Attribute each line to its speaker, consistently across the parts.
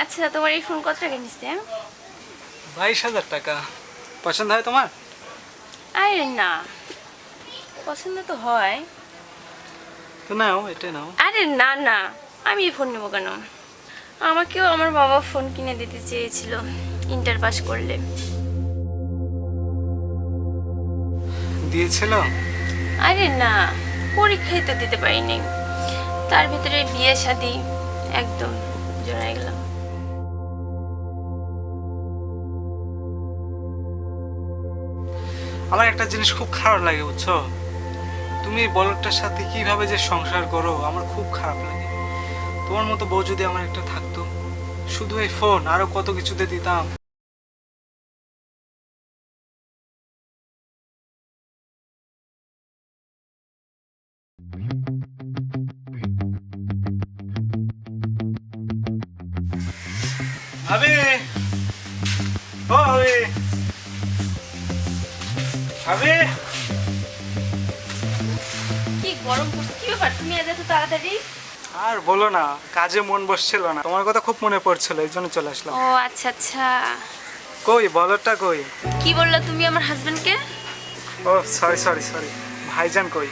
Speaker 1: আচ্ছা, তোমার এই ফোন কত টাকা নিচ্ছে?
Speaker 2: 22,000 টাকা। পছন্দ হয় তোমার?
Speaker 1: আরে না, পছন্দ তো হয়।
Speaker 2: তো নাও, এটা নাও।
Speaker 1: আরে না না, আমি এই ফোন নেবো কেন? আমাকেও আমার বাবা ফোন কিনে দিতে চেয়েছিল ইন্টার পাস করলে।
Speaker 2: দিয়েছিল?
Speaker 1: আরে না, পরীক্ষাই তো দিতে পারিনি, তার ভিতরে বিয়ে শাদী, একদম জড়াই গেলাম।
Speaker 2: আমার একটা জিনিস খুব খারাপ লাগে, বুঝছো? তুমি এই বলদটার সাথে কিভাবে যে সংসার করো, আমার খুব খারাপ লাগে। তোমার মতো বউ যদি আমার একটা থাকতো, শুধু এই ফোন আরো কত কিছুতে দিতাম। ভাবি, ও ভাবি, ভাবি।
Speaker 1: কি গরম পড়ছে, কি ব্যাপার তুমি আজ এত তাড়াতাড়ি?
Speaker 2: আর বলো না, কাজে মন বসছিল না, তোমার কথা খুব মনে পড়ছিল, এই জন্য চলে আসলাম।
Speaker 1: ও আচ্ছা আচ্ছা।
Speaker 2: কই বলদটা কই?
Speaker 1: কি বললা তুমি আমার হাজবেন্ডকে?
Speaker 2: ও সরি সরি সরি, ভাইজান কই?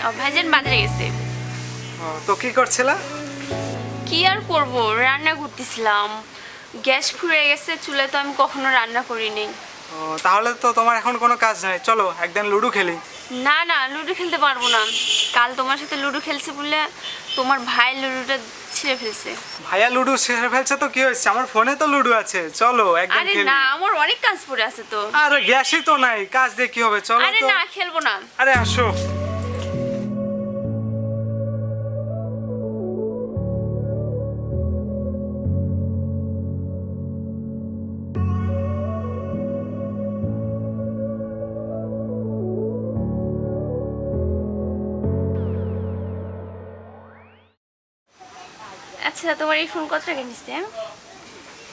Speaker 1: ও ভাইজান বাজারে গেছে।
Speaker 2: ও, তো কি করছিলা?
Speaker 1: কি আর করব, রান্না করতেছিলাম। গ্যাস ফুরিয়ে গেছে, চুলে তো আমি কখনো রান্না করিনি।
Speaker 2: ও, তাহলে তো তোমার এখন কোনো কাজ নাই, চলো একদিন লুডো খেলি।
Speaker 1: না না, লুডো খেলতে পারবো না। কাল তোমার সাথে লুডো খেলছে বলে তোমার ভাই লুডোটা ছিঁড়ে ফেলছে।
Speaker 2: ভাইয়া লুডো ছেড়ে ফেলছে তো কি হয়েছে, আমার ফোনে তো লুডো আছে, চলো একদিন
Speaker 1: আরে
Speaker 2: খেলি।
Speaker 1: না, আমার অনেক কাজ পড়ে আছে তো।
Speaker 2: আরে গ্যাসই তো নাই, কাজ দিয়ে কি হবে, চলো
Speaker 1: আরে
Speaker 2: তো।
Speaker 1: না, খেলবো না।
Speaker 2: আরে আসো।
Speaker 1: আচ্ছা, তোমার এই ফোন কত টাকা নিচ্ছে?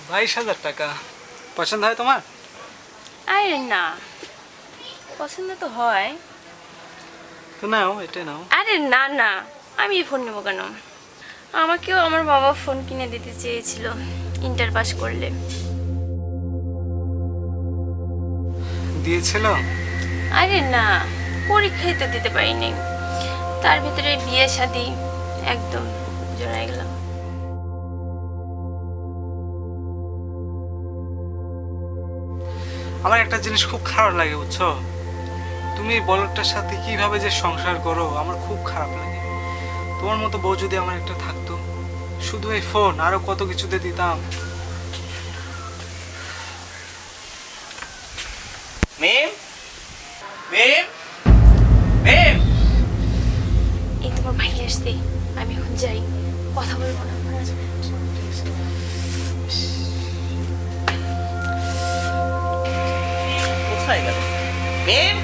Speaker 2: 22,000 টাকা। পছন্দ হয় তোমার?
Speaker 1: আরে না, পছন্দ তো হয়।
Speaker 2: তো নাও, এটা নাও।
Speaker 1: আরে না না, আমি এই ফোন নেবো কেন? আমাকেও আমার বাবা ফোন কিনে দিতে চেয়েছিল ইন্টার পাস করলে।
Speaker 2: দিয়েছিল?
Speaker 1: আরে না, পরীক্ষাই তো দিতে পারিনি, তার ভিতরে বিয়ে শাদী, একদম জড়াই গেলাম।
Speaker 2: আমার একটা জিনিস খুব খারাপ লাগে, বুঝছো? তুমি এই বলদটার সাথে কিভাবে যে সংসার করো, আমার খুব খারাপ লাগে। তোমার মতো বউ যদি আমার একটা থাকতো, শুধু এই ফোন আরো কত কিছুতে দিতাম।
Speaker 3: মেম, মেম, মেম।
Speaker 1: এই তোমার ভাই আসছে, আমি এখন যাই, কথা বলবো না।
Speaker 3: কোথায় গেল মেম?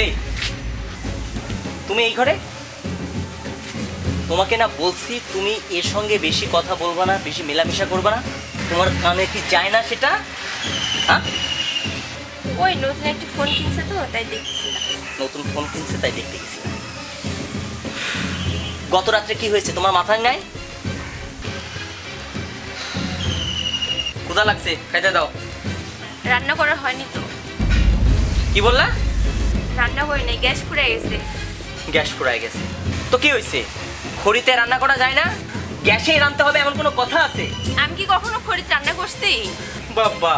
Speaker 3: এই, তুমি এই ঘরে? তোমাকে না বলছি তুমি এর সঙ্গে বেশি কথা বলবা না, বেশি মেলামেশা করবা না। তোমার কানে কি যায় না সেটা? হ্যাঁ,
Speaker 1: ওই নতুন একটা ফোন কিনছে তো, তাই দেখছিলাম।
Speaker 3: নতুন ফোন কিনছে তাই দেখতে গেছি। গত রাত্রে কি হয়েছে তোমার মাথায় নাই? ক্ষুধা লাগছে, খাইতে দাও।
Speaker 1: রান্না করা হয়নি তো।
Speaker 3: কি বললা?
Speaker 1: রান্না করি নাই, গ্যাস ফুরিয়ে গেছে।
Speaker 3: গ্যাস ফুরায় গেছে তো কি হয়েছে? খড়িতে রান্না করা যায় না? গ্যাসেই রান্নতে হবে এমন কোনো কথা আছে?
Speaker 1: আমি কি কখনো খড়িতে রান্না করছি?
Speaker 3: বাবা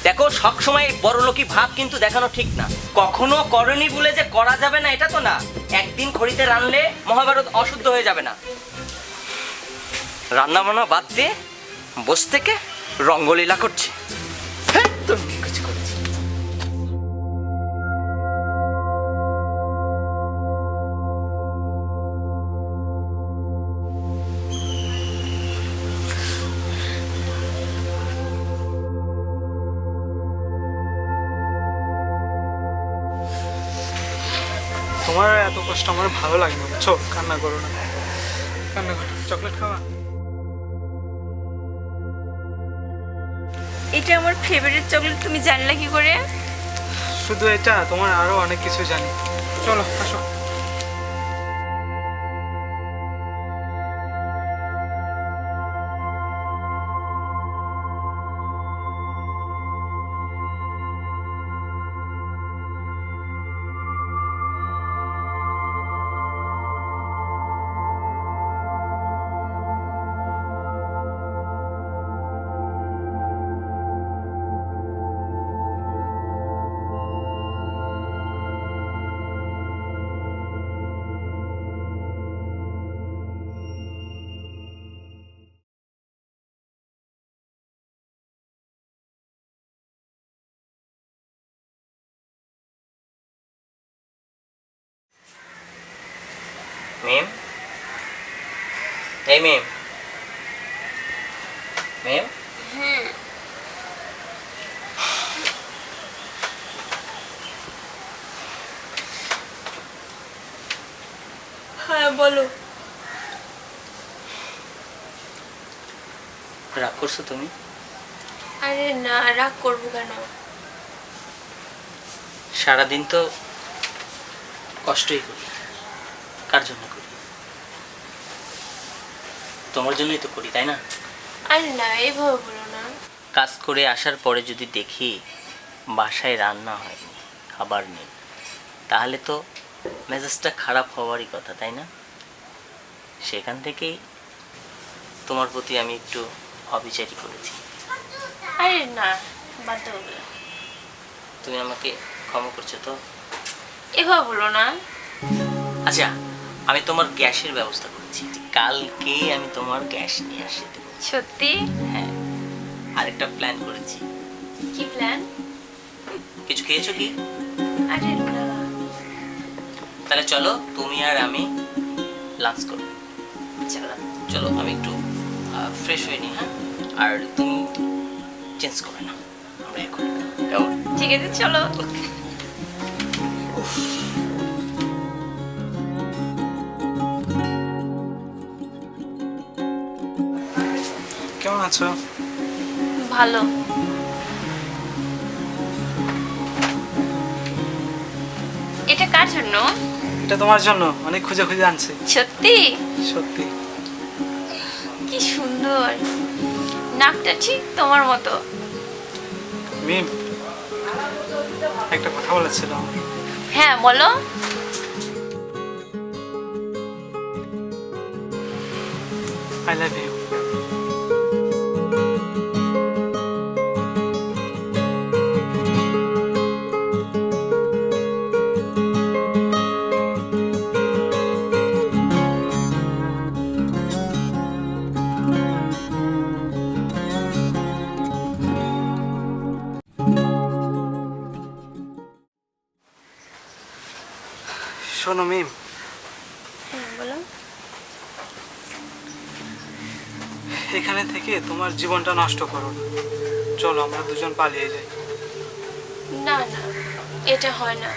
Speaker 3: দেখো, সবসময় বড়লোকি ভাব কিন্তু দেখানো ঠিক না। কখনো করনি বলে যে করা যাবে না এটা তো না। একদিন খড়িতে রানলে মহাভারত অশুদ্ধ হয়ে যাবে না। রান্না বান্না বাদ দিয়ে বসে থেকে রঙ্গলীলা করছে। হ্যাঁ, তোর কিছু করেছি।
Speaker 2: তোমার এত কষ্ট আমার ভালো লাগে না, বুঝছো? কান্না করো না, কান্না করো। চকলেট খাওয়া?
Speaker 1: এটা আমার ফেভারিট চকলেট, তুমি জানলা কি করে?
Speaker 2: শুধু এটা, তোমার আরো অনেক কিছু জানি। চলো আসো।
Speaker 3: মিম, এই মিম, মিম,
Speaker 1: হ্যাঁ বলো।
Speaker 3: রাগ করছো তুমি?
Speaker 1: আরে না, রাগ করবো কেন?
Speaker 3: সারাদিন তো কষ্টই করি, কার জন্য করি? তোমার জন্যই তো করি, তাই না?
Speaker 1: আরে না, এইভাবে বলো না।
Speaker 3: কাজ করে আসার পরে যদি দেখি বাসায় রান্না হয়নি, খাবার নেই, তাহলে তো মেজাজটা খারাপ হওয়ারই কথা, তাই না? সেখান থেকেই তোমার প্রতি আমি একটু অবিচারী করেছি।
Speaker 1: আরে না, বাদ দাও ওগুলো।
Speaker 3: তুমি আমাকে ক্ষমা করছো তো?
Speaker 1: এভাবে বলো না।
Speaker 3: আচ্ছা, আমি তোমার গ্যাসের ব্যবস্থা করেছি, কালকেই আমি তোমার গ্যাস নিয়ে আসি দেবো।
Speaker 1: সত্যি?
Speaker 3: হ্যাঁ, আরেকটা প্ল্যান করেছি।
Speaker 1: কি প্ল্যান?
Speaker 3: কিছু খেয়েছো কি?
Speaker 1: আরে না।
Speaker 3: তাহলে চলো তুমি আর আমি লাঞ্চ করবো।
Speaker 1: চলো।
Speaker 3: চলো, আমি একটু ফ্রেশ হয়ে নিই। হ্যাঁ, আর তুমি চেঞ্জ করে না, আমরা এখন কেমন?
Speaker 1: ঠিক আছে, চলো।
Speaker 2: কেমন আছো?
Speaker 1: ভালো। এটা কার জন্য?
Speaker 2: এটা তোমার জন্য, অনেক খুঁজে খুঁজে আনছি।
Speaker 1: সত্যি?
Speaker 2: সত্যি।
Speaker 1: কি সুন্দর, নাকটা ঠিক তোমার মতো।
Speaker 2: মিম, একটা কথা বলেছিল।
Speaker 1: হ্যাঁ বলো।
Speaker 2: I love you. শোনো মিম,
Speaker 1: হ্যাঁ বলো।
Speaker 2: এখানে থেকে তোমার জীবনটা নষ্ট করো না। চলো আমরা দুজন পালিয়ে যাই।
Speaker 1: না না, এটা হয় না।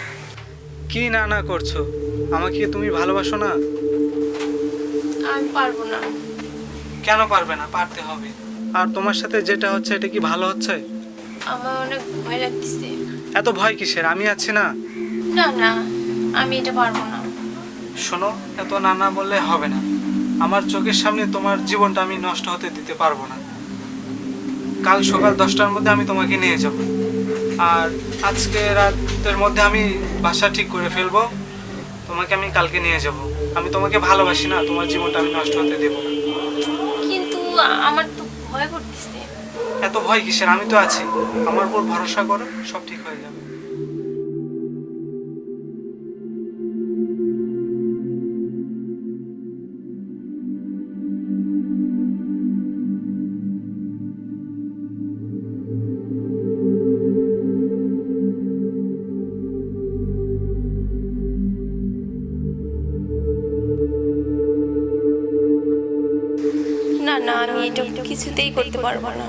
Speaker 2: কি না না করছো? আমাকে তুমি ভালোবাসো না?
Speaker 1: আমি পারবো না।
Speaker 2: কেন পারবে না? পারতে হবে। আর তোমার সাথে যেটা হচ্ছে এটা কি ভালো হচ্ছে?
Speaker 1: আমার অনেক ভয় লাগতেছে।
Speaker 2: এত ভয় কিসের? আমি আছি না?
Speaker 1: না না, আমি এটা পারবো না।
Speaker 2: শোনো, এত না না বললে হবে না। আমার চোখের সামনে তোমার জীবনটা আমি নষ্ট হতে দিতে পারবো না। কাল সকাল 10টার মধ্যে আমি তোমাকে নিয়ে যাব। আর আজকে রাতের মধ্যে আমি বাসা ঠিক করে ফেলবো। তোমাকে আমি কালকে নিয়ে যাব। আমি তোমাকে ভালোবাসি না, তোমার জীবনটা আমি নষ্ট হতে দেবো না।
Speaker 1: কিন্তু আমার তো ভয় করতেছে।
Speaker 2: এত ভয় কিসের? আমি তো আছি। আমার উপর ভরসা করো, সব ঠিক হয়ে যাবে।
Speaker 1: না না, আমি এটা কিছুতেই করতে পারবো না।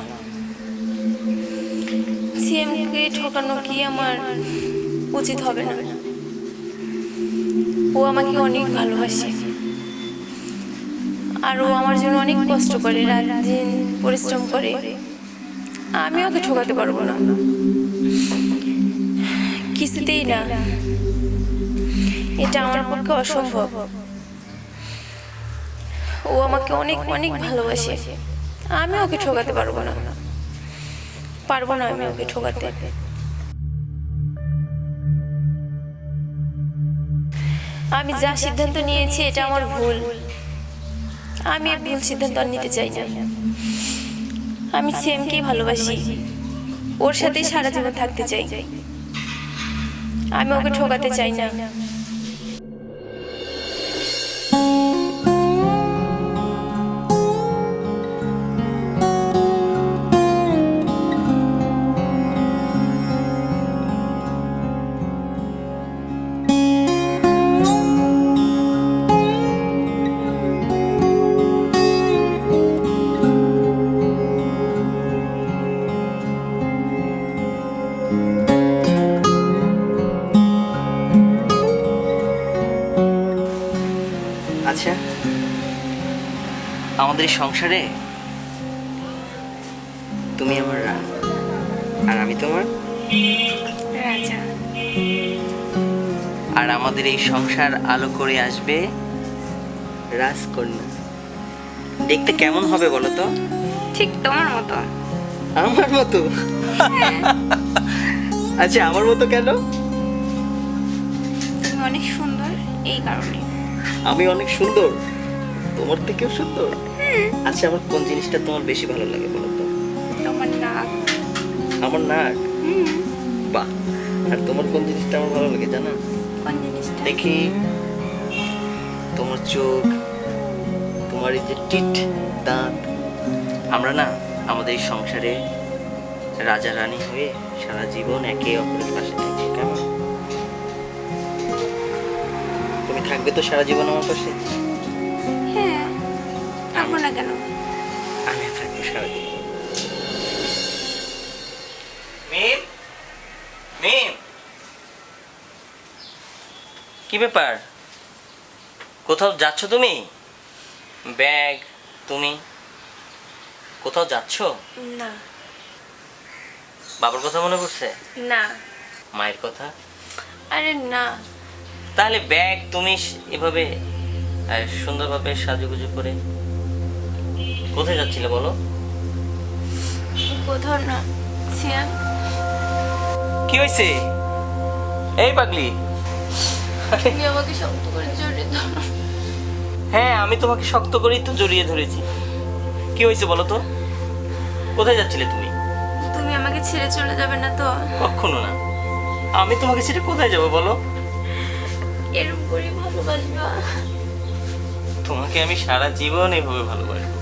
Speaker 1: সিএমকে ঠকানো কি আমার উচিত হবে না? ও আমাকে অনেক ভালোবাসে, আর ও আমার জন্য অনেক কষ্ট করে, রাত দিন পরিশ্রম করে। আমি ওকে ঠকাতে পারবো না, কিছুতেই না। এটা আমার পক্ষে অসম্ভব। ও আমাকে অনেক অনেক ভালোবাসে, আমি ওকে ঠকাতে পারবো না। পারবো না আমি ওকে ঠকাতে। আমি যা সিদ্ধান্ত নিয়েছি এটা আমার ভুল। আমি আর ভুল সিদ্ধান্ত আর নিতে চাই না। আমি সেমকেই ভালোবাসি, ওর সাথেই সারা জীবন থাকতে চাই। আমি ওকে ঠকাতে চাই না।
Speaker 3: আমাদের এই সংসারে তুমি আমার রানী আর আমি তোমার
Speaker 1: রাজা।
Speaker 3: আর আমাদের এই সংসার আলো করে আসবে রাজকন্যা। দেখতে কেমন হবে বলো তো?
Speaker 1: ঠিক তোমার মতো।
Speaker 3: আমার মতো? আচ্ছা, আমার মতো কেন?
Speaker 1: তুমি অনেক সুন্দর এই কারণে।
Speaker 3: আমি অনেক সুন্দর? তোমার থেকেও সুন্দর? আচ্ছা, আমার কোন জিনিসটা তোমার বেশি ভালো লাগে বলো তো?
Speaker 1: তোমার নাক।
Speaker 3: আমার নাক? বাহ। আর তোমার কোন জিনিসটা আমার ভালো লাগে জানো?
Speaker 1: কোন জিনিসটা?
Speaker 3: দেখি তোমার চোখ, তোমার এই যে টিট দাঁত। আমরা না আমাদের এই সংসারে রাজা রানী হয়ে সারা জীবন একে অপরের পাশে থাকি, কেমন? তুমি থাকবে তো সারা জীবন আমার পাশে?
Speaker 1: হ্যাঁ, থাকবো না কেন?
Speaker 3: আমি থাকবো সারা জীবন। মিম, মিম, কি ব্যাপার? কোথাও যাচ্ছ তুমি? ব্যাগ, তুমি কোথাও যাচ্ছ?
Speaker 1: না।
Speaker 3: বাবার কথা মনে পড়ছে?
Speaker 1: না।
Speaker 3: মায়ের কথা?
Speaker 1: আরে না।
Speaker 3: তাহলে ব্যাগ তুমি এভাবে সুন্দরভাবে সাজুগুজু করে কোথায় যাচ্ছিলে বলো?
Speaker 1: কোথাও না। সিয়াম,
Speaker 3: কি হয়েছে? এই পাগলি,
Speaker 1: তুমি আমাকে শক্ত করে জড়িয়ে ধরো।
Speaker 3: হ্যাঁ আমি তোমাকে শক্ত করেই তো জড়িয়ে ধরেছি। কি হয়েছে বলো তো? কোথায় যাচ্ছিলে তুমি?
Speaker 1: তুমি আমাকে ছেড়ে চলে যাবে না তো?
Speaker 3: কখনো না। আমি তোমাকে ছেড়ে কোথায় যাবো বলো?
Speaker 1: এরকম করে ভালোবাসবা?
Speaker 3: তোমাকে আমি সারা জীবন এইভাবে ভালোবাসবো।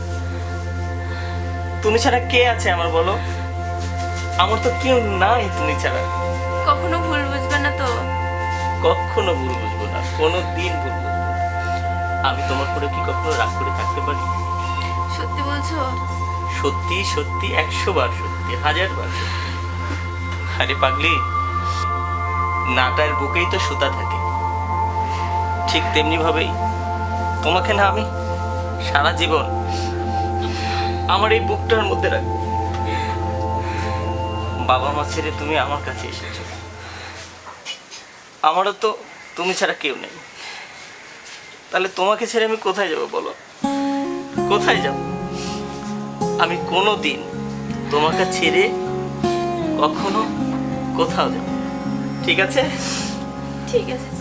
Speaker 3: তুমি ছাড়া কে আছে আমার বলো? আমার তো কেউ নাই তুমি ছাড়া।
Speaker 1: কখনো ভুল বুঝবে না তো?
Speaker 3: কখনো ভুল বুঝবো না, কোনো দিন ভুল বুঝবো না। আমি তোমার পরে কি কখনো রাগ করে থাকতে পারি?
Speaker 1: সত্যি বলছো?
Speaker 3: সত্যি সত্যি, 100 বার সত্যি, 1000 বার সত্যি। আরে পাগলি, নাটার বুকেই তো সুতা থাকে, ঠিক তেমনি ভাবেই তোমাকে না আমি সারা জীবন আমার এই বুকটার মধ্যে রাখবো। বাবা মা ছেড়ে তুমি আমার কাছে এসেছো, আমারও তো তুমি ছাড়া কেউ নেই। তাহলে তোমাকে ছেড়ে আমি কোথায় যাব বলো? কোথায় যাব? আমি কোনো দিন তোমাকে ছেড়ে কখনো কোথাও যাব। ঠিক আছে?
Speaker 1: ঠিক আছে।